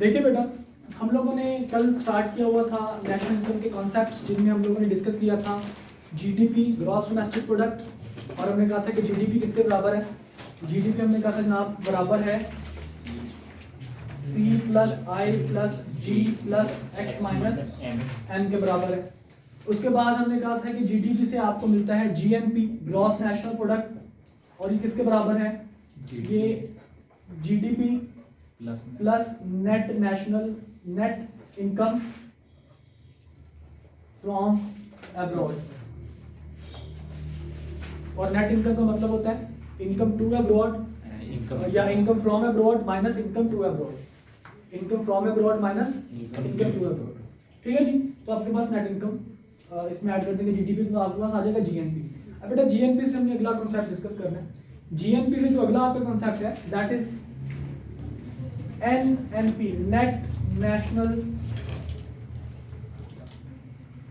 देखिए बेटा, हम लोगों ने कल स्टार्ट किया हुआ था नेशनल इनकम के कॉन्सेप्ट्स, जिनमें हम लोगों ने डिस्कस किया था जीडीपी, ग्रॉस डोमेस्टिक प्रोडक्ट, और हमने कहा था कि जीडीपी किसके बराबर है। जीडीपी हमने कहा था जनाब बराबर है C plus I plus G plus x minus N के बराबर है। उसके बाद हमने कहा था कि जीडीपी से आपको मिलता है जीएनपी, ग्रॉस नेशनल प्रोडक्ट, और ये किसके बराबर है, ये GDP plus net income from abroad. और नेट इनकम का मतलब होता है इनकम टू अब्रॉड या income from abroad minus income to abroad, income from abroad minus income to abroad. ठीक है जी। तो आपके पास नेट इनकम इसमें ऐड कर देंगे जीडीपी, तो आपके पास आ जाएगा जीएनपी। अब बेटा जीएनपी से हमने अगला कॉन्सेप्ट डिस्कस करना है। जीएनपी से जो अगला आपका कॉन्सेप्ट है that is NNP, net national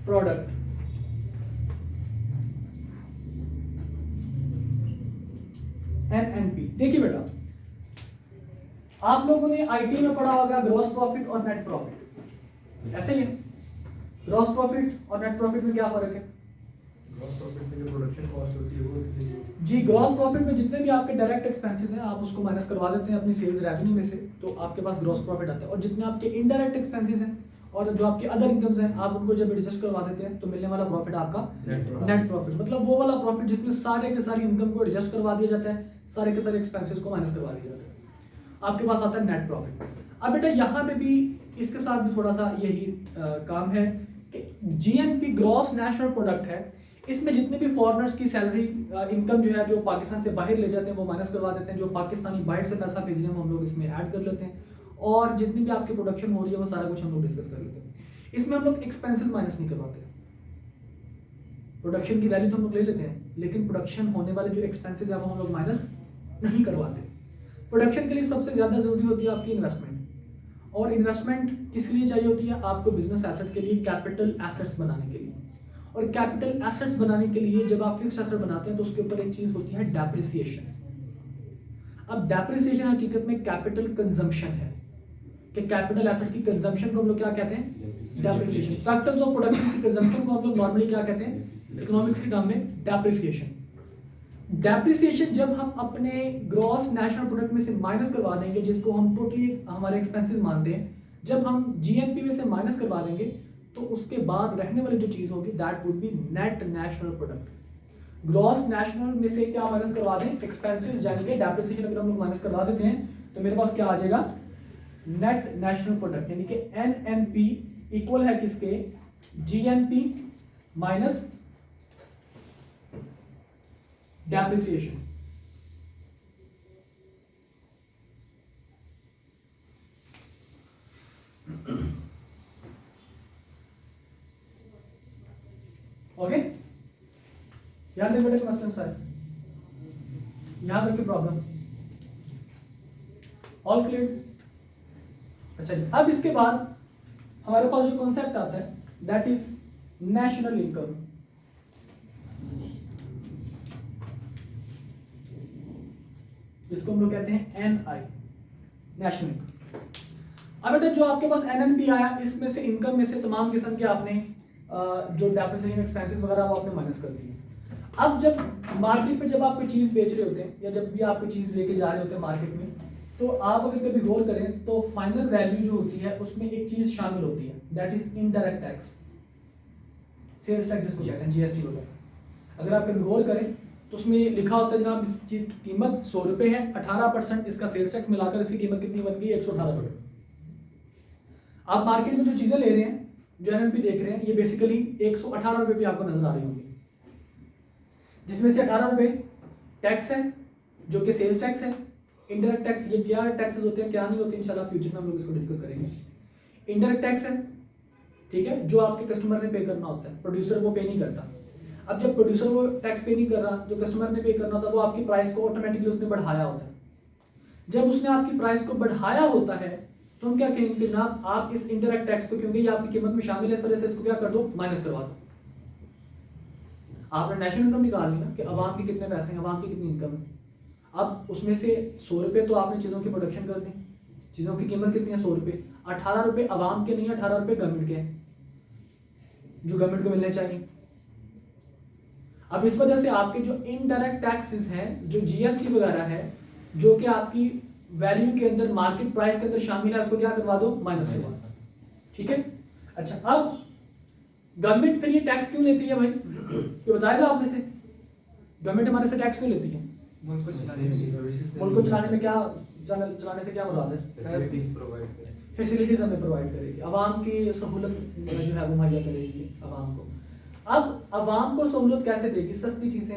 product. NNP देखिए बेटा, आप लोगों ने आईटी में पढ़ा होगा ग्रॉस प्रॉफिट और नेट प्रॉफिट, ऐसे ही है। ग्रॉस प्रॉफिट और नेट प्रॉफिट में क्या फर्क है? ग्रॉस प्रॉफिट में जो प्रोडक्शन कॉस्ट होती है वो होती है जी, ग्रॉस प्रॉफिट में जितने भी आपके डायरेक्ट एक्सपेंसेस हैं आप उसको माइनस करवा देते हैं अपनी सेल्स रेवेन्यू में से, तो आपके पास ग्रॉस प्रॉफिट आता है। और जितने आपके इनडायरेक्ट एक्सपेंसेस हैं और जो आपके अदर इनकम्स हैं आप उनको जब एडजस्ट करवा देते हैं तो मिलने वाला प्रॉफिट आपका नेट प्रॉफिट, मतलब वो वाला प्रॉफिट जिसमें सारे के सारी इनकम को एडजस्ट करवा दिया जाता है, सारे के सारे एक्सपेंसेस को माइनस करवा दिया जाता है, आपके पास आता है नेट प्रॉफिट। अब बेटा यहाँ पे भी इसके साथ भी थोड़ा सा यही काम है कि जीएनपी ग्रॉस नेशनल प्रोडक्ट है, इसमें जितने भी फॉरेनर्स की सैलरी इनकम जो है जो पाकिस्तान से बाहर ले जाते हैं वो माइनस करवा देते हैं, जो पाकिस्तानी बाहर से पैसा भेज रहे हैं वो हम लोग इसमें ऐड कर लेते हैं, और जितनी भी आपकी प्रोडक्शन हो रही है वो सारा कुछ हम लोग डिस्कस कर लेते हैं। इसमें हम लोग एक्सपेंसेस माइनस नहीं करवाते, प्रोडक्शन की वैल्यू तो हम लोग ले लेते हैं लेकिन प्रोडक्शन होने वाले जो एक्सपेंसेस है वो हम लोग माइनस नहीं करवाते। प्रोडक्शन के लिए सबसे ज़्यादा जरूरी होती है आपकी इन्वेस्टमेंट, और इन्वेस्टमेंट किस लिए चाहिए होती है? आपको बिजनेस एसेट के लिए, कैपिटल एसेट्स बनाने के लिए। और कैपिटल एसेट्स बनाने के लिए जब आप फिक्स एसेट बनाते हैं तो उसके ऊपर एक चीज होती है डेप्रिसिएशन। अब डेप्रिसिएशन हकीकत में कैपिटल कंजम्पशन है, कि कैपिटल एसेट की कंजम्पशन को हम लोग क्या कहते हैं? डेप्रिसिएशन। फैक्टर्स ऑफ प्रोडक्शन की कंजम्पशन को हम लोग नॉर्मली क्या कहते हैं इकोनॉमिक्स के टर्म में? डेप्रिसिएशन। डेप्रिसिएशन जब हम अपने ग्रॉस नेशनल प्रोडक्ट में से माइनस करवा देंगे, जिसको हम टोटली हमारे एक्सपेंसेस मानते हैं, जब हम जीएनपी में से माइनस करवा देंगे तो उसके बाद रहने वाली जो चीज होगी that would be net national product. Gross national में से क्या माइनस करवा दें? एक्सपेंसेस, यानी कि डेप्रिसिएशन अगर हम लोग माइनस करवा देते हैं तो मेरे पास क्या आ जाएगा? नेट नेशनल प्रोडक्ट, यानी कि एनएनपी इक्वल है किसके? GNP minus depreciation. ओके, यहां तक बेटे मसलन सर, यहां तक की प्रॉब्लम ऑल क्लियर? अच्छा जी, अब इसके बाद हमारे पास जो कॉन्सेप्ट आता है दैट इज नेशनल इनकम। इसको हम लोग कहते हैं एनआई, नेशनल इनकम। अब बेटा जो आपके पास एनएनपी आया, इसमें से इनकम में से तमाम किस्म के आपने जो डेप्रिसिएशन एक्सपेंसेस वगैरह वो आपने माइनस कर दिए। अब जब मार्केट पे जब आप कोई चीज़ बेच रहे होते हैं या जब भी आप कोई चीज़ लेके जा रहे होते हैं मार्केट में, तो आप अगर कभी गौर करें तो फाइनल वैल्यू जो होती है उसमें एक चीज़ शामिल होती है that is indirect tax, sales tax जिसको कहते हैं, जीएसटी वगैरह। अगर आप कभी गौर करें तो उसमें लिखा होता है जनाब इस चीज़ की कीमत 100 रुपये है, 18% इसका सेल्स टैक्स मिलाकर इसकी कीमत कितनी बन गई? 118 रुपये। आप मार्केट में जो चीज़ें ले रहे हैं, जो एनएनपी देख रहे हैं, ये बेसिकली 118 रुपये भी आपको नजर आ रही होंगी, जिसमें से 18 रुपये टैक्स है जो कि सेल्स टैक्स है। इनडायरेक्ट टैक्स, ये क्या टैक्सेस होते हैं क्या नहीं होते, इंशाल्लाह फ्यूचर में हम लोग इसको डिस्कस करेंगे। इनडायरेक्ट टैक्स है, ठीक है, जो आपके कस्टमर ने पे करना होता है, प्रोड्यूसर वो पे नहीं करता। अब जब प्रोड्यूसर वो टैक्स पे नहीं कर रहा, जो कस्टमर ने पे करना होता है, वो आपकी प्राइस को ऑटोमेटिकली उसने बढ़ाया होता है। जब उसने आपकी प्राइस को बढ़ाया होता है तो हम क्या कहेंगे कि जनाब आप इस इनडायरेक्ट टैक्स को, क्योंकि ये आपकी कीमत में शामिल है, इस वजह से इसको क्या कर दो? माइनस करवा दो। आपने नेशनल इनकम निकाल लिया कि अवाम के कितने पैसे हैं, अवाम की कितनी इनकम है। अब उसमें से 100 रुपये तो आपने चीज़ों की प्रोडक्शन कर दी, चीज़ों की कीमत कितनी है 100 रुपये। 18 रुपये आवाम के नहीं है, 18 रुपये गवर्नमेंट के हैं जो गवर्नमेंट को मिलने चाहिए। अब इस वजह से आपके जो इनडायरेक्ट टैक्सेस हैं, जो जीएसटी वगैरह है, जो कि आपकी वैल्यू के अंदर मार्केट प्राइस के अंदर शामिल है, उसको क्या करवा दो, माइनस करवा दो। ठीक है। अच्छा, अब गवर्नमेंट फिर ये टैक्स क्यों लेती है भाई, ये बताएगा आप में से? गवर्नमेंट हमारे से टैक्स क्यों लेती है? मुल्क को चलाने में, मुल्क को चलाने में क्या, चलाने से क्या मुराद है? फैसिलिटीज प्रोवाइड करें। फैसिलिटीज हमें प्रोवाइड करेगी, आवाम की सहूलत जो है वो मुहैया करेगी आवाम को। अब आवाम को सहूलत कैसे देगी? सस्ती चीजें,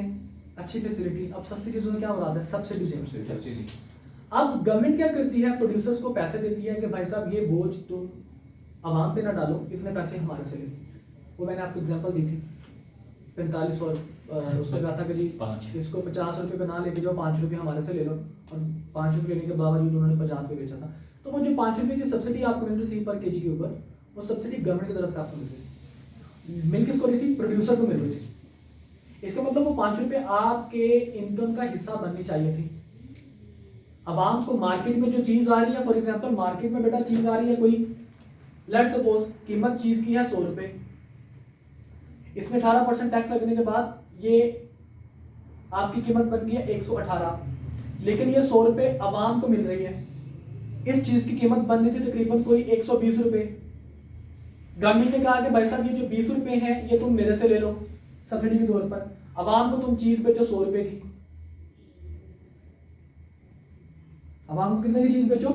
अच्छी फैसिलिटी। अब सस्ती चीजों में क्या मुराद है? सब्सिडी देगी। अब गवर्नमेंट क्या करती है, प्रोड्यूसर्स को पैसे देती है कि भाई साहब ये बोझ तुम आवाम पे ना डालो, इतने पैसे हमारे से ले लो। वो मैंने आपको एग्जांपल दी थी 45 और उसने कहा था कि जी इसको 50 रुपये पे ना लेके जाओ, 5 रुपये हमारे से ले लो, और 5 रुपये लेने के बावजूद उन्होंने 50 पे बेचा था। तो वो जो 5 रुपये की सब्सिडी आपको मिल रही थी पर केजी के ऊपर, वो सब्सिडी गवर्नमेंट की तरफ से आपको मिल रही थी। मिल किसको रही थी? प्रोड्यूसर को मिल रही थी। इसका मतलब वो 5 रुपये आपके इनकम का हिस्सा बननी चाहिए थी। आवाम को मार्केट में जो चीज़ आ रही है, फॉर एग्जाम्पल मार्केट में बेटा चीज़ आ रही है कोई, लेट सपोज कीमत चीज़ की है 100 रुपये, इसमें 18% टैक्स लगने के बाद ये आपकी कीमत बन गई है 118, लेकिन ये 100 रुपये आवाम को मिल रही है। इस चीज़ की कीमत बननी थी तकरीबन कोई 120 रुपये। गवर्नमेंट ने कहा कि भाई साहब ये जो 20 रुपये हैं ये तुम मेरे से ले लो सब्सिडी के तौर पर, आवाम को तुम चीज़ बेचो 100 रुपये की। आवाम को कितने की चीज़ बेचो?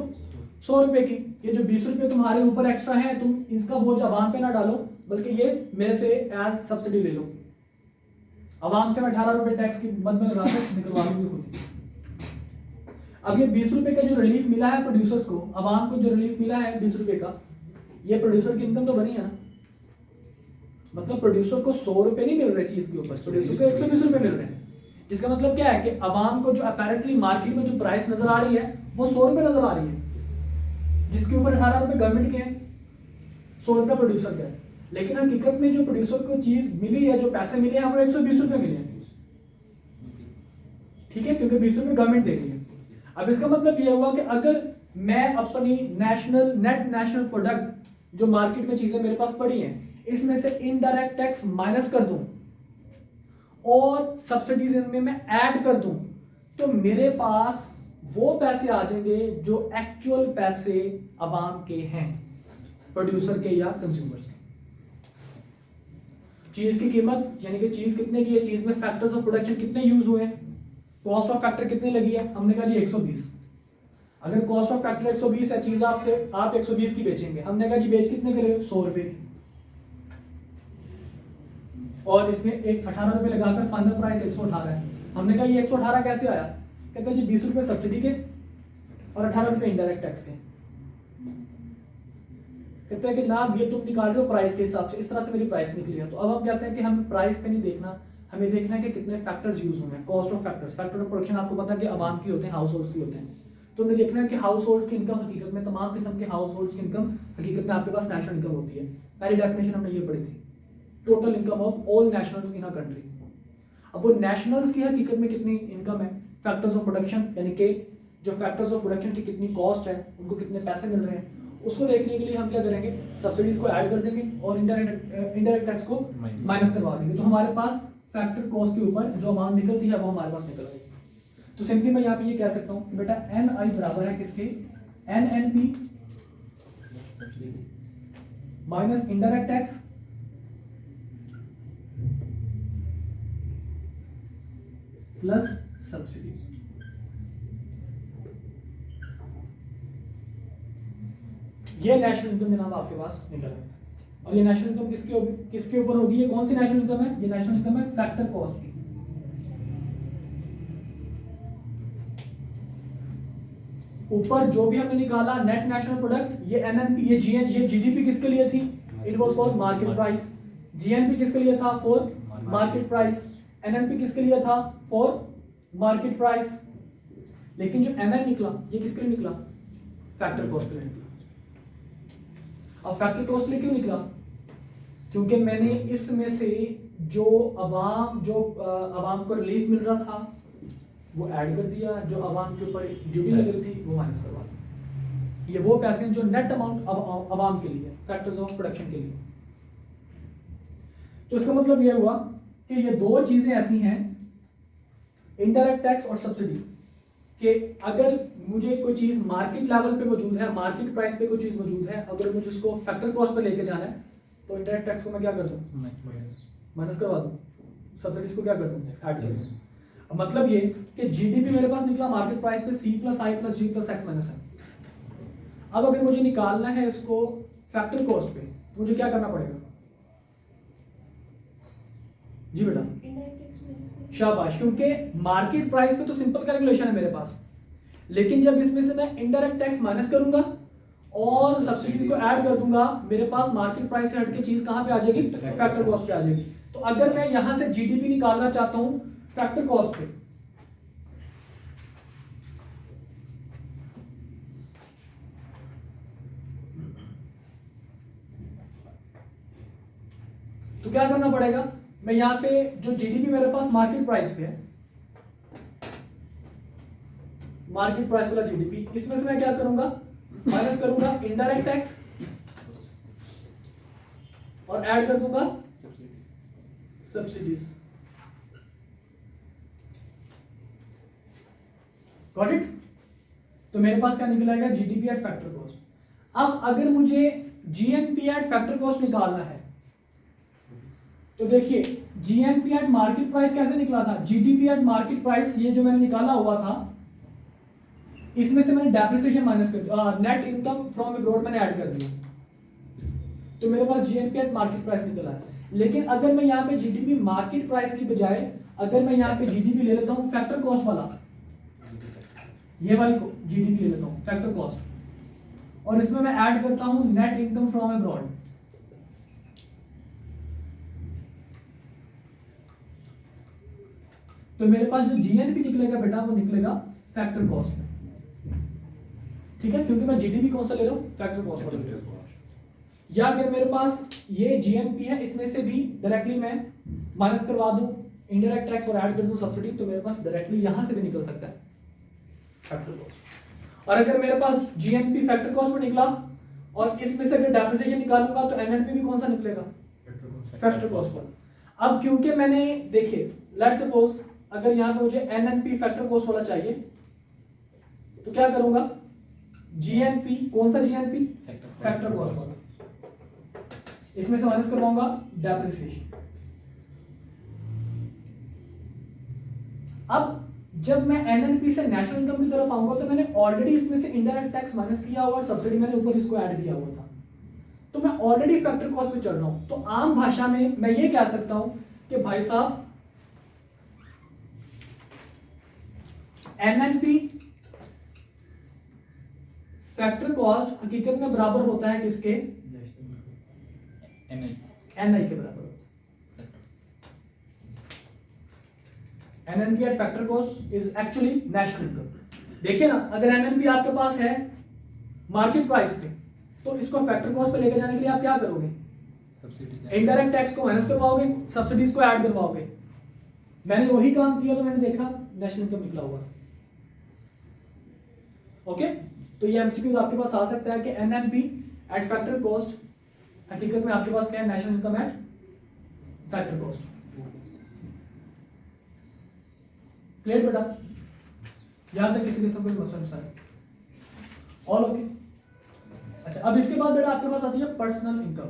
100 रुपये की। ये जो 20 रुपये तुम्हारे ऊपर एक्स्ट्रा है, तुम इसका बोझ आवाम पे ना डालो, बल्कि ये मेरे से एज सब्सिडी ले लो। आवाम से मैं 18 रुपये टैक्स की मद में लगा कर निकलवा लूंगी खुद। अब ये 20 रुपये का जो रिलीफ मिला है प्रोड्यूसर्स को, आवाम को जो रिलीफ मिला है 20 रुपये का, ये प्रोड्यूसर की इनकम तो बनी है ना। मतलब प्रोड्यूसर को 100 रुपये नहीं मिल रहे चीज़ के ऊपर, प्रोड्यूसर को 120 रुपये मिल रहे हैं। इसका मतलब क्या है कि आवाम को जो अपेरेंटली मार्केट में जो प्राइस नजर आ रही है वो 100 रुपये नजर आ रही है, जिसके ऊपर 18 रुपये गवर्नमेंट के हैं, 100 रुपये प्रोड्यूसर के हैं। लेकिन हकीकत में जो प्रोड्यूसर को चीज मिली है, जो पैसे मिले हैं, वो 120 रुपये मिले हैं। ठीक है, क्योंकि 20 रुपये गवर्नमेंट दे रही है। अब इसका मतलब यह हुआ कि अगर मैं अपनी नेट नेशनल प्रोडक्ट जो मार्केट में चीजें मेरे पास पड़ी हैं, इसमें से इनडायरेक्ट टैक्स माइनस कर दूं और सब्सिडीज इनमें मैं ऐड कर दूं, तो मेरे पास वो पैसे आ जाएंगे जो एक्चुअल पैसे आवाम के हैं, प्रोड्यूसर के या कंज्यूमर्स के। चीज की कीमत यानी कि चीज कितने की है, चीज में फैक्टर्स ऑफ प्रोडक्शन कितने यूज हुए हैं, कॉस्ट ऑफ फैक्टर कितनी लगी है, हमने कहा जी 120। अगर कॉस्ट ऑफ फैक्टर 120 है, चीज आप 120 की बेचेंगे, हमने कहा जी बेच कितने के लिए, 100 रुपए की, और इसमें एक 18 रुपए लगाकर फाइनल प्राइस 118 है। हमने कहा ये 118 कैसे आया? कहते हैं जी 20 रुपए सब्सिडी के और 18 रुपए इनडायरेक्ट टैक्स के। कहते हैं कि जनाब ये तुम निकाल रहे हो प्राइस के हिसाब से, इस तरह से मेरी प्राइस निकली है। तो अब हम कहते हैं कि हमें प्राइस पे नहीं देखना, हमें देखना है कि कितने फैक्टर्स यूज हुए हैं। Cost of factors, factor of production आपको पता है कि आवाम की होते हैं, हाउस होल्ड्स की होते हैं। तो हमें देखना है कि हाउस होल्ड्स की इनकम हकीकत में, तमाम किस्म के हाउस होल्ड्स की इनकम हकीकत में आपके पास नेशनल इनकम होती है। पहली डेफिनेशन हमने ये पढ़ी थी, total income of all nationals in a country. अब वो नेशनल्स की हकीकत में कितनी इनकम है, फैक्टर्स ऑफ प्रोडक्शन यानी कि जो फैक्टर्स ऑफ प्रोडक्शन की कितनी कॉस्ट है, उनको कितने पैसे मिल रहे हैं, उसको देखने के लिए हम क्या करेंगे, सब्सिडीज को ऐड कर देंगे और इनडायरेक्ट टैक्स को माइनस करवा देंगे। तो हमारे पास फैक्टर कॉस्ट के ऊपर जो अमाउंट निकलती है वो हमारे पास निकल आएगी। तो सिंपली मैं यहाँ पे ये कह सकता हूँ बेटा एन आई बराबर है किसके, N N P minus indirect tax plus subsidies. ये नेशनल इनकम जनाब आपके पास निकल है। और ये नेशनल इनकम किसके ऊपर होगी, ये कौन सी नेशनल इनकम है, ये नेशनल इनकम है फैक्टर कॉस्ट की। ऊपर जो भी हमने निकाला नेट नेशनल प्रोडक्ट, ये एनएनपी, ये जीडीपी किसके लिए थी, it was for market price. GNP किसके लिए था, फॉर मार्केट प्राइस। एनएनपी किसके लिए था, फॉर मार्केट प्राइस। लेकिन जो एनआई निकला ये किसके लिए निकला, फैक्टर कॉस्ट के लिए निकला। अब फैक्टर कॉस्ट के लिए क्यों निकला, क्योंकि मैंने इसमें से जो आवाम को रिलीफ मिल रहा था वो ऐड कर दिया, जो आवाम के ऊपर ड्यूटी लग रही थी वो माइनस करवा दी। ये वो पैसे हैं जो नेट अमाउंट आवाम के लिए, फैक्टर्स ऑफ प्रोडक्शन के लिए। तो इसका मतलब ये हुआ कि ये दो चीजें ऐसी हैं, इनडायरेक्ट टैक्स और सब्सिडी, कि अगर मुझे कोई चीज मार्केट लेवल पे मौजूद है, मार्केट प्राइस पे कोई चीज मौजूद है, अगर मुझे उसको फैक्टर कॉस्ट पे लेके जाना है तो इनडायरेक्ट टैक्स को मैं क्या कर दूं, माइनस करवा दूं, सब्सिडीज को क्या कर दूं, ऐड कर दूं। अब मतलब ये कि जीडीपी मेरे पास निकला मार्केट प्राइस पे C + I + G + X - M। अब अगर मुझे निकालना है इसको फैक्टर कॉस्ट पे तो मुझे क्या करना पड़ेगा? जी बेटा, शाबाश, क्योंकि मार्केट प्राइस पे तो सिंपल कैलकुलेशन है मेरे पास, लेकिन जब इसमें से मैं इनडायरेक्ट टैक्स माइनस करूंगा और सब्सिडी को ऐड कर दूंगा, मेरे पास मार्केट प्राइस से हटके चीज कहां पे आ जाएगी, फैक्टर कॉस्ट पे आ जाएगी। तो अगर मैं यहां से जीडीपी निकालना चाहता हूं फैक्टर कॉस्ट पे, तो क्या करना पड़ेगा, मैं यहां पे जो जीडीपी मेरे पास मार्केट प्राइस पे है, मार्केट प्राइस वाला जीडीपी, इसमें से मैं क्या करूंगा, माइनस करूंगा इनडायरेक्ट टैक्स और ऐड कर दूंगा सब्सिडीज। Got it? तो मेरे पास क्या निकल आएगा, जीडीपी एट फैक्टर कॉस्ट। अब अगर मुझे जीएनपी एट फैक्टर कॉस्ट निकालना है तो देखिए, जीएनपी एट मार्केट प्राइस कैसे निकला था, जीडीपी एट मार्केट प्राइस, ये जो मैंने निकाला हुआ था, इसमें से मैंने डेप्रिसिएशन माइनस कर दिया, नेट इनकम फ्रॉम अब्रॉड मैंने ऐड कर दिया, तो मेरे पास जीएनपी एट मार्केट प्राइस निकला है। लेकिन अगर मैं यहाँ पे जीडीपी मार्केट प्राइस की बजाय अगर मैं यहाँ पे जीडीपी ले लेता हूँ फैक्टर कॉस्ट वाला, ये वाली जीडीपी ले लेता हूँ फैक्टर कॉस्ट, और इसमें मैं ऐड करता हूँ नेट इनकम फ्रॉम अब्रॉड, तो मेरे पास जो जीएनपी निकलेगा बेटा वो निकलेगा फैक्टर कॉस्ट में। ठीक है, क्योंकि मैं जीडीपी कौन सा ले रहा हूँ, फैक्टर कॉस्ट वाला ले रहा हूँ। या अगर मेरे पास ये जीएनपी है, इसमें से भी डायरेक्टली मैं माइनस करवा दूं इनडायरेक्ट टैक्स और ऐड कर दूं सब्सिडी, तो मेरे पास डायरेक्टली यहां से भी निकल सकता है फैक्टर कॉस्ट। और अगर मेरे पास जीएनपी फैक्टर कॉस्ट में निकला और इसमें से अगर डेप्रिसिएशन निकालूंगा तो एनएनपी भी कौन सा निकलेगा, फैक्टर कॉस्ट वाला। अब क्योंकि मैंने देखिए, लेट्स सपोज अगर यहां पे मुझे एनएनपी फैक्टर कॉस्ट वाला चाहिए तो क्या करूंगा, जीएनपी, कौन सा जीएनपी, फैक्टर कॉस्ट वाला, इसमें से माइनस करवाऊंगा डेप्रिसिएशन। अब जब मैं एनएनपी से नेशनल इनकम की तरफ आऊंगा तो मैंने ऑलरेडी इसमें से इनडायरेक्ट टैक्स माइनस किया हुआ और सब्सिडी मैंने ऊपर इसको ऐड किया हुआ था, तो मैं ऑलरेडी फैक्टर कॉस्ट पे चल रहा हूं। तो आम भाषा में मैं ये कह सकता हूं कि भाई साहब एनएनपी फैक्टर कॉस्ट हकीकत में बराबर होता है किसके, एनआई के बराबर होता है। NNP eight factor cost is actually national income. देखिए ना, अगर एनएनपी आपके पास है मार्केट प्राइस पे तो इसको फैक्टर कॉस्ट पे लेके जाने के लिए आप क्या करोगे, इनडायरेक्ट टैक्स को माइनस करवाओगे, सब्सिडीज को ऐड करवाओगे। मैंने वही काम किया तो मैंने देखा नेशनल इनकम निकला हुआ। ओके, तो ये एमसीक्यू आपके पास आ सकता है कि एनएनपी एट फैक्टर कॉस्ट, हकीकत में आपके पास क्या है, national income eight factor cost. Clear बेटा, यहां तक किसी किस्म का मसला है, ऑल ओके। अच्छा, अब इसके बाद बेटा आपके पास आती है पर्सनल इनकम।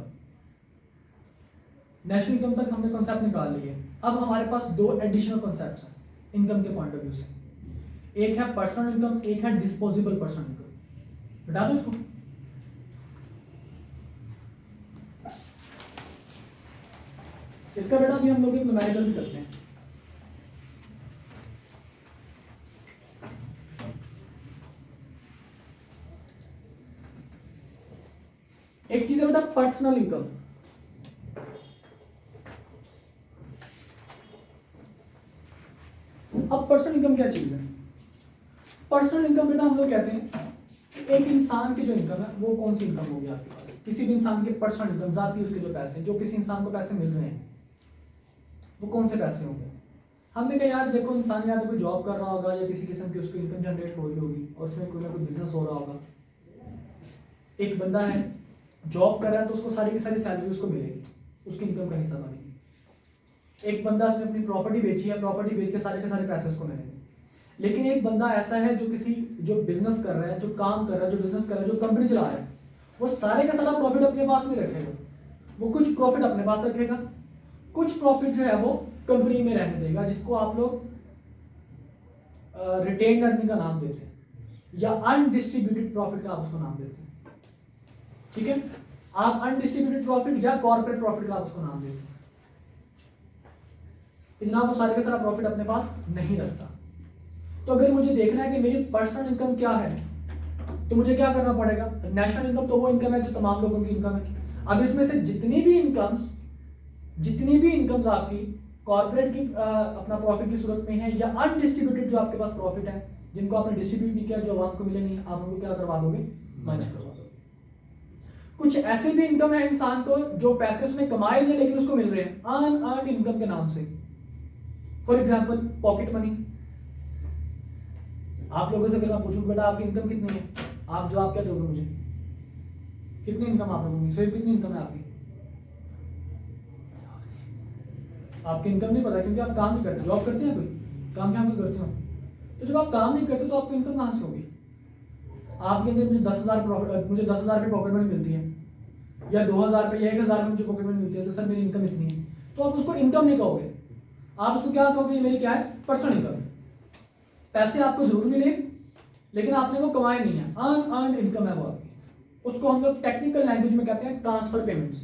नेशनल इनकम तक हमने कॉन्सेप्ट निकाल लिए, अब हमारे पास दो एडिशनल कॉन्सेप्ट्स हैं इनकम के पॉइंट ऑफ व्यू से। एक है पर्सनल इनकम, एक है डिस्पोजेबल पर्सनल इनकम। बता दो इसको। इसका बेटा भी हम लोग एक न्यूमेरिकल भी करते हैं। एक चीज है बेटा पर्सनल इनकम। अब पर्सनल इनकम क्या चीज है? पर्सनल इनकम बेटा हम लोग कहते हैं कि एक इंसान की जो इनकम है वो कौन सी इनकम होगी आपके पास, किसी भी इंसान के पर्सनल इनकम, जाती उसके जो पैसे, जो किसी इंसान को पैसे मिल रहे हैं वो कौन से पैसे होंगे। हमने कहा यार देखो, इंसान या तो कोई जॉब कर रहा होगा या किसी किस्म की उसको इनकम जनरेट हो रही होगी और उसमें कोई ना कोई बिजनेस हो रहा होगा, एक बंदा है जॉब कर रहा है तो उसको सारी की सारी सैलरी उसको मिलेगी, उसकी इनकम का हिस्सा बनेगी। एक बंदा उसने अपनी प्रॉपर्टी बेची है, प्रॉपर्टी बेच के सारे पैसे उसको मिलेंगे। लेकिन एक बंदा ऐसा है जो बिजनेस कर रहा है, जो काम कर रहा है, जो बिजनेस कर रहा है, जो कंपनी चला रहा है, वो सारे का सारा प्रॉफिट अपने पास नहीं रखेगा। वो कुछ प्रॉफिट अपने पास रखेगा, कुछ प्रॉफिट जो है वो कंपनी में रहने देगा, जिसको आप लोग रिटेन अर्निंग का नाम देते हैं या अनडिस्ट्रीब्यूटेड प्रॉफिट का आप उसको नाम देते हैं। ठीक है, आप अनडिस्ट्रीब्यूटेड प्रॉफिट या कॉर्पोरेट प्रॉफिट का आप उसको नाम देते हैं। इतना वो सारे का सारा प्रॉफिट अपने पास नहीं रखता। तो अगर मुझे देखना है कि मेरी पर्सनल इनकम क्या है, तो मुझे क्या करना पड़ेगा? नेशनल इनकम तो वो इनकम है जो तमाम लोगों की इनकम है। अब इसमें से जितनी भी इनकम्स आपकी कॉर्पोरेट की अपना प्रॉफिट की सूरत में है या अनडिस्ट्रीब्यूटेड जो आपके पास प्रॉफिट है, जिनको आपने डिस्ट्रीब्यूट नहीं किया, जो आवाम को मिले नहीं, आप उनको क्या करवा दोगे? माइनस करवा दोगे। कुछ ऐसे भी इनकम है इंसान को जो पैसे उसने कमाए नहीं लेकिन उसको मिल रहे हैं अनअर्न्ड इनकम के नाम से। For example pocket money. आप लोगों से अगर मैं पूछूं बेटा आपकी इनकम कितनी है, आप जवाब क्या दोगे मुझे? कितनी इनकम आप लोगों की? सोई कितनी इनकम है आपकी? आपकी इनकम नहीं पता क्योंकि आप काम नहीं करते। जॉब करते हैं कोई? काम क्या कोई करते हो? तो जब आप काम नहीं करते तो आपको इनकम कहाँ से होगी? आपके अंदर मुझे 10,000 रुपये पॉकेट मनी मिलती है या 2,000 रुपये या 1,000 रुपये मुझे पॉकेट मनी मिलती है, तो सर मेरी इनकम इतनी है, तो आप उसको इनकम नहीं कहोगे। आप उसको क्या कहोगे? मेरी क्या है? Personal income. पैसे आपको जरूर मिले लेकिन आपने वो कमाए नहीं है, अनअर्न्ड इनकम है वो आपकी। उसको हम लोग टेक्निकल लैंग्वेज में कहते हैं ट्रांसफर पेमेंट्स।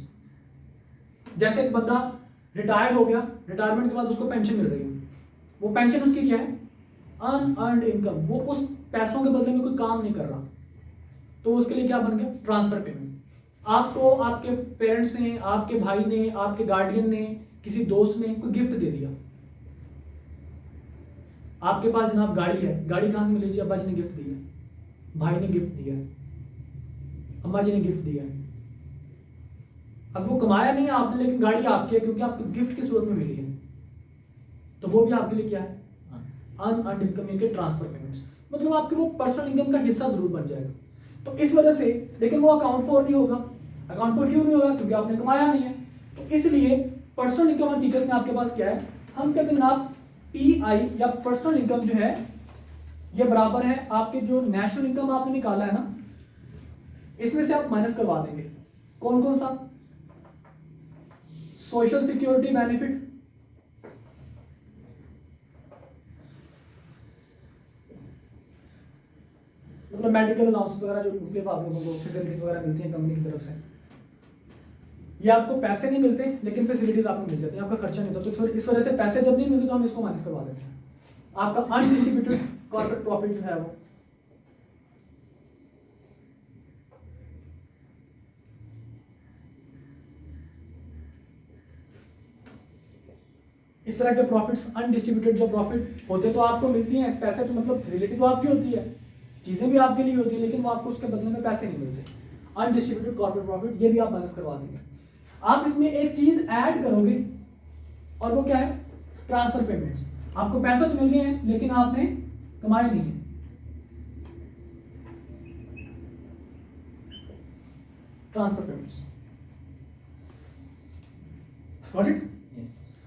जैसे एक बंदा रिटायर्ड हो गया, रिटायरमेंट के बाद उसको पेंशन मिल रही है, वो पेंशन उसकी क्या है? Unearned income. वो उस पैसों के बदले में कोई काम नहीं कर रहा, तो उसके लिए क्या बन गया? Transfer payment. आपको आपके पेरेंट्स ने, आपके भाई ने, आपके गार्डियन ने, किसी दोस्त ने कोई गिफ्ट दे दिया। आपके पास जनाब गाड़ी है, गाड़ी कहाँ से मिली जी? अब्बा जी ने गिफ्ट दी है, भाई ने गिफ्ट दिया है, अम्मा जी ने गिफ्ट दिया है। अब वो कमाया नहीं है आपने लेकिन गाड़ी आपकी है क्योंकि आपको गिफ्ट की सूरत में मिली है, तो वो भी आपके लिए क्या है? अनअर्न्ड इनकम के ट्रांसफर पेमेंट्स। मतलब आपके वो पर्सनल इनकम का हिस्सा जरूर बन जाएगा। तो इस वजह से, लेकिन वो अकाउंट फॉर नहीं होगा। अकाउंट फॉर क्यों नहीं होगा? क्योंकि आपने कमाया नहीं है। तो इसलिए पर्सनल इनकम हकीकत में आपके पास क्या है? हम कहते हैं जनाब PI या पर्सनल इनकम जो है ये बराबर है आपके जो नेशनल इनकम आपने निकाला है ना, इसमें से आप माइनस करवा देंगे। कौन कौन सा? सोशल सिक्योरिटी बेनिफिट, मतलब मेडिकल अलाउंस वगैरह जो मुख्तलिफ आप लोगों को फैसिलिटीज वगैरह मिलती हैं कंपनी की तरफ से, ये आपको पैसे नहीं मिलते लेकिन फैसिलिटीज आपको मिल जाती है, आपका खर्चा नहीं होता। तो इस वजह से पैसे जब नहीं मिलते तो हम इसको माइनस करवा देते हैं। आपका अनडिस्ट्रीब्यूटेड कॉर्पोरेट प्रॉफिट जो है वो इस तरह के प्रॉफिट्स, अनडिस्ट्रीब्यूटेड जो प्रॉफिट होते तो आपको मिलती हैं, पैसे तो मतलब फैसिलिटी तो आपकी होती है, चीज़ें भी आपके लिए होती है, लेकिन वो आपको उसके बदले में पैसे नहीं मिलते। अनडिस्ट्रीब्यूटेड कॉर्पोरेट प्रॉफिट ये भी आप माइनस करवा देंगे। आप इसमें एक चीज़ ऐड करोगे और वो क्या है? Transfer payments. आपको पैसे तो मिल गए हैं लेकिन आपने कमाए नहीं है। Transfer payments, got it?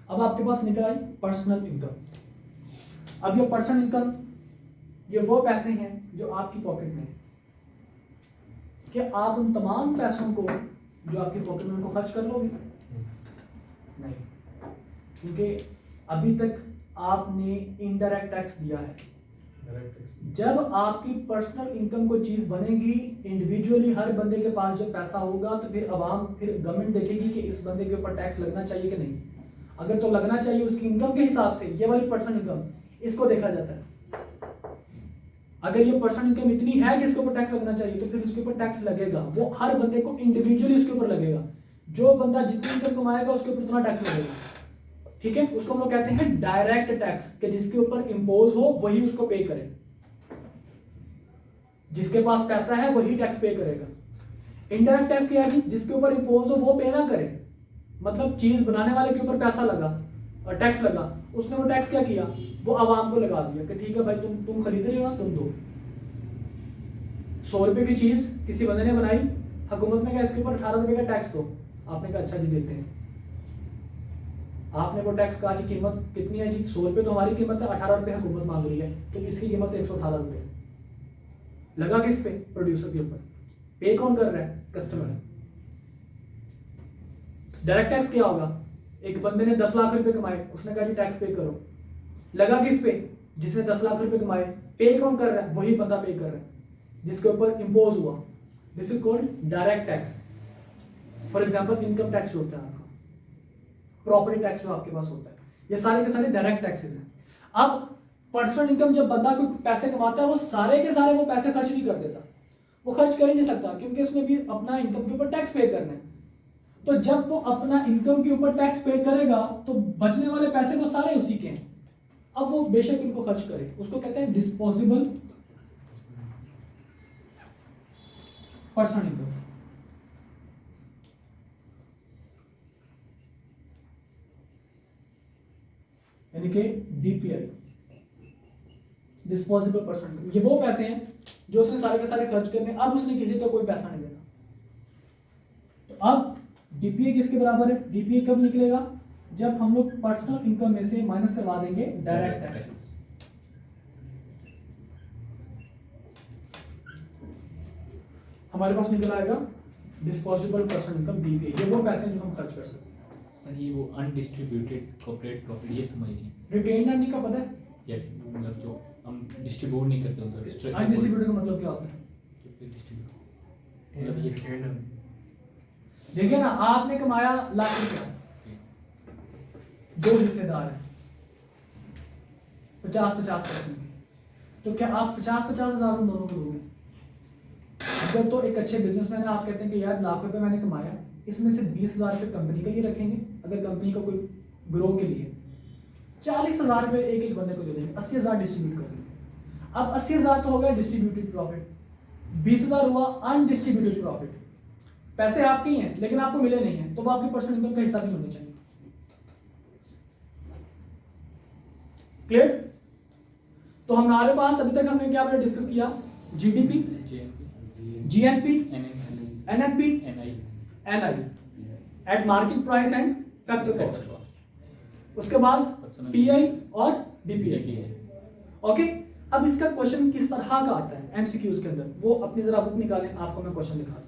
अब आपके पास निकल आई पर्सनल इनकम। अब ये पर्सनल इनकम, ये वो पैसे हैं जो आपकी पॉकेट में है। क्या आप उन तमाम पैसों को जो आपकी पॉकेट में उनको खर्च कर लोगे? नहीं, क्योंकि अभी तक आपने इनडायरेक्ट टैक्स दिया है। जब आपकी पर्सनल इनकम को चीज बनेगी, इंडिविजुअली हर बंदे के पास जब पैसा होगा तो फिर गवर्नमेंट देखेगी कि इस बंदे के ऊपर टैक्स लगना चाहिए कि नहीं। अगर तो लगना चाहिए उसकी इनकम के हिसाब से, ये वाली पर्सनल इनकम, इसको देखा जाता है। अगर ये पर्सनल इनकम इतनी है कि इसके ऊपर टैक्स लगना चाहिए तो फिर उसके ऊपर टैक्स लगेगा। वो हर बंदे को इंडिविजुअली उसके ऊपर लगेगा। जो बंदा जितनी इनकम कमाएगा उसके ऊपर उतना टैक्स लगेगा। ठीक है, उसको हम लोग कहते हैं डायरेक्ट टैक्स, कि जिसके ऊपर इम्पोज हो वही उसको पे करे। जिसके पास पैसा है वही टैक्स पे करेगा। इनडायरेक्ट टैक्स क्या है? जिसके ऊपर इम्पोज हो वो पे ना करे। मतलब चीज बनाने वाले के ऊपर पैसा लगा और टैक्स लगा, उसने वो टैक्स क्या किया? वो आवाम को लगा दिया कि ठीक है भाई तुम खरीद रहे हो ना, तुम दो। 100 रुपए की चीज किसी बंदे ने बनाई, हुकूमत ने कहा इसके ऊपर 18 रुपये का टैक्स दो, आपने कहा अच्छा जी देते हैं। आपने वो टैक्स कहा जी कीमत कितनी है जी 100 रुपये, तो हमारी कीमत है 18 रुपये हुकूमत मांग रही है, तो इसकी कीमत है 118 रुपये। लगा किस पे? प्रोड्यूसर के ऊपर। पे कौन कर रहा है? कस्टमर। डायरेक्ट टैक्स क्या होगा? एक बंदे ने 10 लाख रुपए कमाए, उसने कहा जी टैक्स पे करो, लगा किस पे? जिसने 10 लाख रुपए कमाए। पे कौन कर रहा है? वही बंदा पे कर रहा है जिसके ऊपर इंपोज हुआ। This is called direct tax. For example income tax जो होता है आपका, प्रॉपर्टी टैक्स जो आपके पास होता है, ये सारे के सारे डायरेक्ट टैक्सेस हैं। अब पर्सनल इनकम जब बंदा कोई पैसे कमाता है, वो सारे के सारे वो पैसे खर्च नहीं कर देता, वो खर्च कर ही नहीं सकता, क्योंकि उसमें भी अपना इनकम के ऊपर टैक्स पे करना है। तो जब वो अपना इनकम के ऊपर टैक्स पे करेगा तो बचने वाले पैसे वो सारे उसी के हैं। अब वो बेशक इनको खर्च करे, उसको कहते हैं डिस्पोजेबल पर्सनल इनकम। यानी कि डीपीआई, डिस्पोजेबल पर्सनल इनकम। ये वो पैसे हैं जो उसने सारे के सारे खर्च करने, अब उसने किसी को कोई पैसा नहीं देना। तो अब डीपीए किसके बराबर है? डीपीए कब निकलेगा? जब हम लोग पर्सनल इनकम में से माइनस करवा देंगे डायरेक्ट टैक्सेस। हमारे पास निकल आएगा डिस्पोजेबल पर्सनल इनकम डीपीए। ये वो पैसे हैं जो हम खर्च कर सकते हैं। सर ये वो अनडिस्ट्रीब्यूटेड कॉर्पोरेट प्रॉफिट ये समझ लीजिए। रिटेन अर्निंग का पता है? यस, मतलब जो हम डिस्ट्रीब्यूट नहीं करते उधर। अनडिस्ट्रीब्यूटेड का मतलब क्या होता है? मतलब ये देखिए ना, आपने कमाया लाख रुपया, दो हिस्सेदार हैं 50-50%, तो क्या आप 50-50 हज़ार उन दोनों को दोगे? अगर तो एक अच्छे बिजनेसमैन है, आप कहते हैं कि यार लाख रुपए मैंने कमाया, इसमें से 20,000 रुपये कंपनी के लिए रखेंगे, अगर कंपनी का कोई ग्रो के लिए 40,000 रुपये एक एक बंदे को दे देंगे, 80,000 डिस्ट्रीब्यूट कर देंगे। अब 80,000 तो हो गया डिस्ट्रीब्यूटेड प्रॉफिट, 20,000 हुआ अनडिस्ट्रीब्यूटेड प्रॉफिट। पैसे आपके ही हैं लेकिन आपको मिले नहीं हैं, तो वो आपकी पर्सनल इनकम का हिस्सा नहीं होना चाहिए। क्लियर? तो हमारे पास अभी तक हमने क्या डिस्कस किया? GDP, GNP, NNP, NI, at market price and factor cost. उसके बाद पीआई और डीपीआई। ओके, अब इसका क्वेश्चन किस तरह का आता है एमसीक्यूज के अंदर, वो अपनी जरा बुक निकालें, आपको मैं क्वेश्चन दिखा दूं।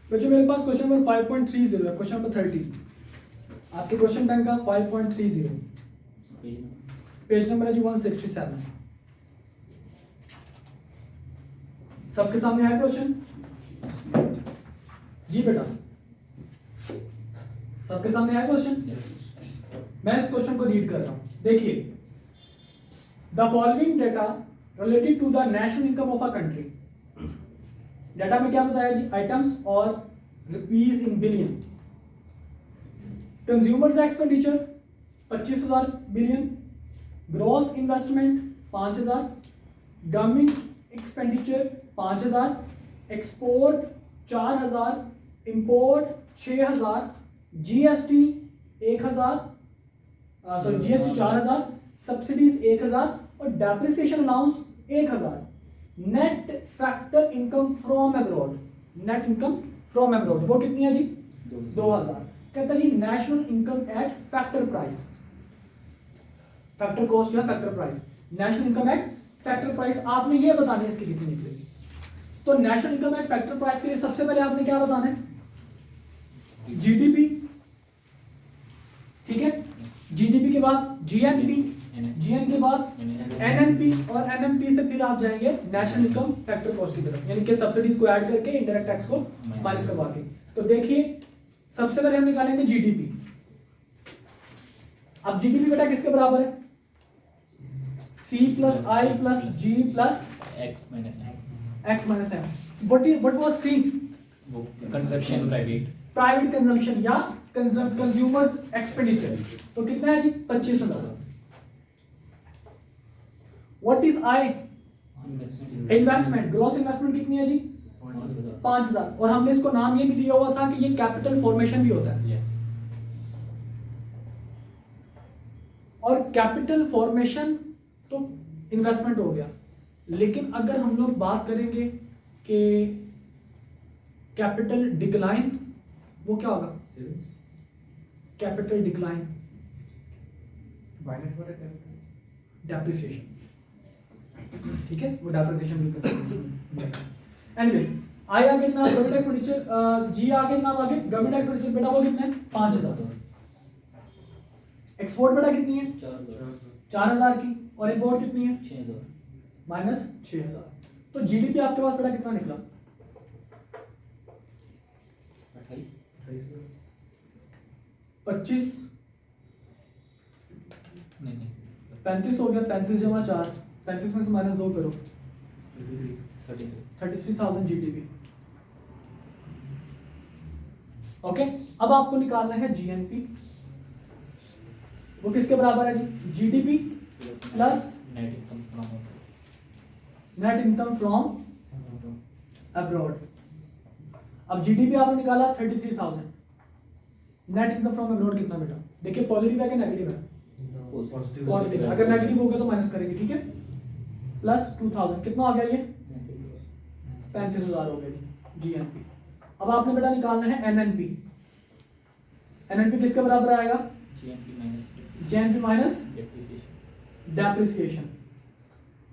बच्चों मेरे पास क्वेश्चन नंबर 5.30 है, क्वेश्चन नंबर 30 आपके क्वेश्चन बैंक का 5.30, पेज नंबर है जी 167। सबके सामने है क्वेश्चन जी बेटा? सबके सामने है क्वेश्चन? मैं इस क्वेश्चन को रीड कर रहा हूं, देखिए। The following data related to the national income of a country. Data में क्या बताया जी? आइटम्स और rupees in billion. Consumers expenditure 25,000 billion, gross investment 5,000, government expenditure 5,000, export 4,000, import 6,000, GST 1,000, sorry GST 4,000, subsidies 1,000 और depreciation allowance 1,000। Net factor income from abroad, net income from abroad वो कितनी है जी? 2,000। कहता है जी national income eight factor price, factor cost या factor price, national income eight factor price. आपने ये बताना है इसकी कितनी निकलेगी। तो national income eight factor price के लिए सबसे पहले आपने क्या बताना है? जीडीपी, ठीक है? जीडीपी के बाद जीएनपी, जीएन के बाद NNP, एनएनपी, और एनएनपी से फिर आप जाएंगे नेशनल इनकम फैक्टर कॉस्ट की तरफ, यानी कि सब्सिडीज को ऐड करके इनडायरेक्ट टैक्स को माइनस करवा के। तो देखिए सबसे पहले हम निकालेंगे जीडीपी। अब जीडीपी बेटा किसके बराबर है? C plus I plus G plus X minus M. X minus M. What was C? वो consumption private. प्राइवेट कंजम्पशन या कंज्यूमर्स एक्सपेंडिचर। तो कितना है जी? 25,000। What is I? Investment. Gross investment कितनी है जी? 5,000। और हमने इसको नाम ये भी दिया हुआ था कि ये कैपिटल फॉर्मेशन भी होता है। Yes. और कैपिटल फॉर्मेशन तो इन्वेस्टमेंट हो गया, लेकिन अगर हम लोग बात करेंगे कि कैपिटल डिक्लाइन, वो क्या होगा? कैपिटल डिक्लाइन माइनस वाला क्या? डेप्रिसिएशन। ठीक है, वो डेप्रिसिएशन भी करते। एनीवेज आई आगे जनाब गवर्नमेंट एक्सपेंडिचर, जी आगे जनाब आगे गवर्नमेंट एक्सपेंडिचर बेटा वो कितना है? 5,000। एक्सपोर्ट बेटा कितनी है? 4,000 की। और इंपोर्ट कितनी है? 6,000. माइनस 6,000। तो जीडीपी आपके पास बेटा कितना निकला? 28. 25 नहीं 35 हो गया। 35 जमा 4, 35 में से माइनस 2 करो, 33. 33,000 जीडीपी। ओके, अब आपको निकालना है जीएनपी। वो किसके बराबर है जी? GDP plus Net income from net income from abroad. अब जीडीपी आपने निकाला 33,000, नेट इनकम फ्रॉम अब्रॉड कितना बेटा? देखिए पॉजिटिव है कि नेगेटिव है? पॉजिटिव। अगर नेगेटिव हो गया तो माइनस करेंगे, ठीक है। प्लस 2,000 कितना आ गया? ये 35,000 हो गया जीएनपी। अब आपने बेटा निकालना है एनएनपी। एनएनपी किसके बराबर आएगा? GNP minus GNP minus depreciation. Depreciation.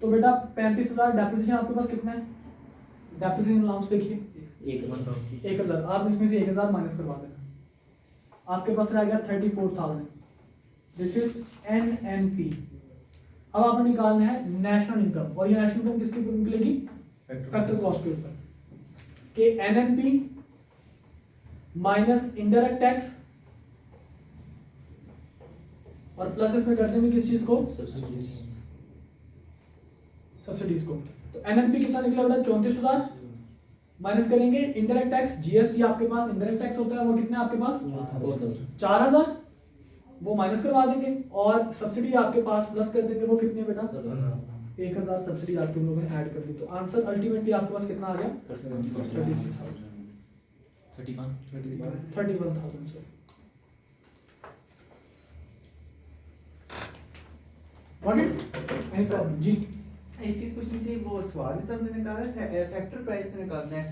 तो बेटा 35,000 डेप्रिसिएशन आपके पास कितना है? डेप्रिसिएशन अलाउंस देखिए 1,000। आप इसमें से 1,000 माइनस करवा देना, आपके पास रह गया 34,000। This is NNP. अब आपको निकालना है नेशनल इनकम, और ये नेशनल इनकम किसके ऊपर निकलेगी? फैक्टर कॉस्ट के ऊपर। कि एनएनपी माइनस इनडायरेक्ट टैक्स, और प्लस इसमें कर देंगे किस चीज को? Subsidies. सब्सिडीज को। तो एनएनपी कितना निकला बेटा? 34,000 माइनस करेंगे इनडायरेक्ट टैक्स, जीएसटी आपके पास इनडायरेक्ट टैक्स होता है, वो कितना है आपके पास? 4,000। वो माइनस करवा देंगे, और सब्सिडी आपके पास प्लस कर देंगे, वो कितनी है बेटा? 1,000 सब्सिडी आपके लोगों ने ऐड कर दी। तो आंसर अल्टीमेटली आपके पास कितना आ गया? 33,000। 31,000 sir. Got it? Any problem? जी एक चीज पूछनी थी, वो सवाल भी सबने निकाला है, फैक्टर प्राइस पे निकालना है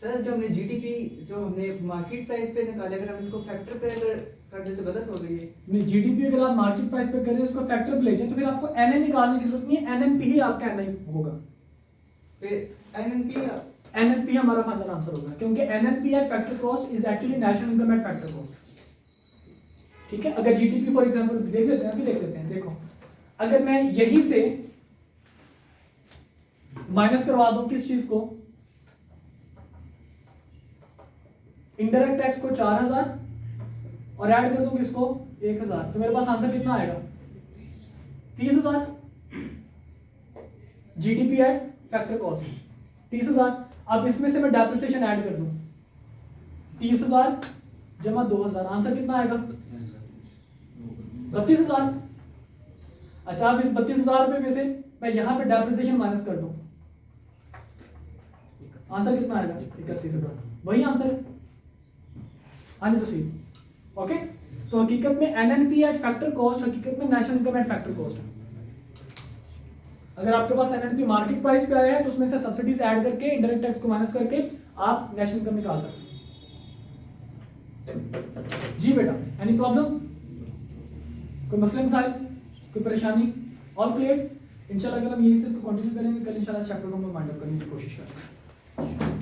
सर। जो हमने जीडीपी जो हमने मार्केट प्राइस पे निकाले, अगर हम इसको फैक्टर पे अगर कर दे तो गलत हो गई है। नहीं, जीडीपी अगर आप मार्केट प्राइस पे कर रहे हैं उसको फैक्टर पे ले जाए तो फिर आपको एनए निकालने की जरूरत नहीं है, एनएनपी ही आपका एनए होगा। फिर एनएनपी एनएनपी हमारा फाइनल आंसर होगा, क्योंकि NNP eight factor cost is actually national income eight factor cost. ठीक है, अगर जीडीपी फॉर एग्जांपल देख लेते हैं, अभी देख लेते हैं। देखो अगर मैं यहीं से माइनस करवा दूं किस चीज को? इनडायरेक्ट टैक्स को 4,000 और ऐड कर दूं किसको? 1,000, तो मेरे पास आंसर कितना आएगा? 30,000। GDP at factor cost 30,000। अब इसमें से मैं डेप्रिसिएशन ऐड कर दूं, 30,000 जमा 2,000, आंसर कितना आएगा? 32,000। अच्छा, अब इस 32,000 रुपए में से मैं यहाँ पे डेप्रिसिएशन माइनस कर दूं, आंसर कितना आएगा? 31,000। वही आंसर है, आने तो सही। ओके, तो हकीकत में एनएनपी एट फैक्टर कॉस्ट हकीकत में national income eight factor cost है। अगर आपके पास एनएनपी मार्केट प्राइस पे आया है तो उसमें से सब्सिडीज ऐड करके इंडायरेक्ट टैक्स को माइनस करके आप नेशनल इनकम निकाल सकते हैं। जी बेटा, एनी प्रॉब्लम? कोई मसले मसाइल, कोई परेशानी? All clear? इंशाल्लाह अगर हम यहीं से इसको कंटिन्यू करेंगे, कल इंशाल्लाह इस चैप्टर को हम लोग वाइंड अप करने की कोशिश करेंगे।